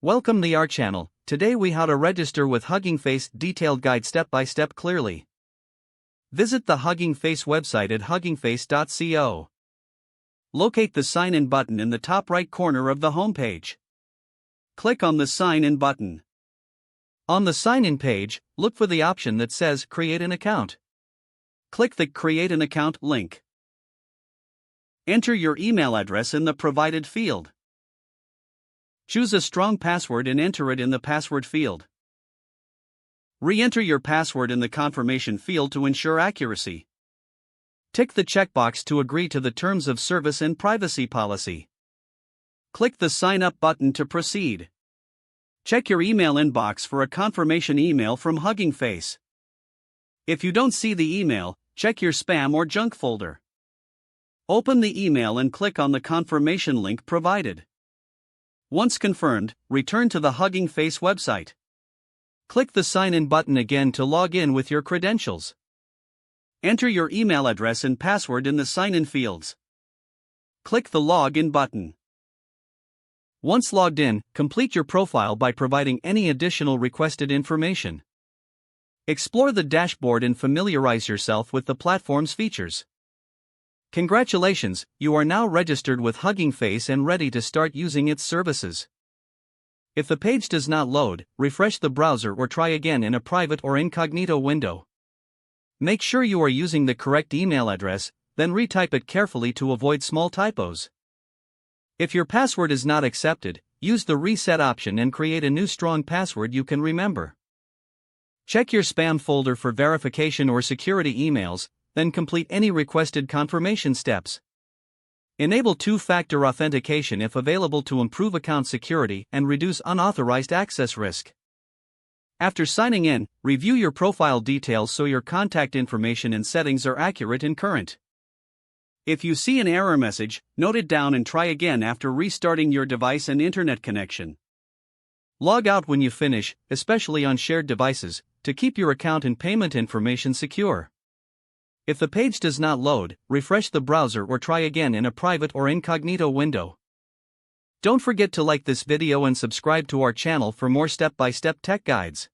Welcome to our channel. Today we how to register with Hugging Face detailed guide step by step clearly. Visit the Hugging Face website at huggingface.co. Locate the sign in button in the top right corner of the homepage. Click on the sign in button. On the sign in page, look for the option that says create an account. Click the create an account link. Enter your email address in the provided field. Choose a strong password and enter it in the password field. Re-enter your password in the confirmation field to ensure accuracy. Tick the checkbox to agree to the terms of service and privacy policy. Click the Sign Up button to proceed. Check your email inbox for a confirmation email from Hugging Face. If you don't see the email, check your spam or junk folder. Open the email and click on the confirmation link provided. Once confirmed, return to the Hugging Face website. Click the Sign In button again to log in with your credentials. Enter your email address and password in the sign-in fields. Click the Log In button. Once logged in, complete your profile by providing any additional requested information. Explore the dashboard and familiarize yourself with the platform's features. Congratulations, you are now registered with Hugging Face and ready to start using its services. If the page does not load, refresh the browser or try again in a private or incognito window. Make sure you are using the correct email address, then retype it carefully to avoid small typos. If your password is not accepted, use the reset option and create a new strong password you can remember. Check your spam folder for verification or security emails, then complete any requested confirmation steps. Enable two-factor authentication if available to improve account security and reduce unauthorized access risk. After signing in, review your profile details so your contact information and settings are accurate and current. If you see an error message, note it down and try again after restarting your device and internet connection. Log out when you finish, especially on shared devices, to keep your account and payment information secure. If the page does not load, refresh the browser or try again in a private or incognito window. Don't forget to like this video and subscribe to our channel for more step-by-step tech guides.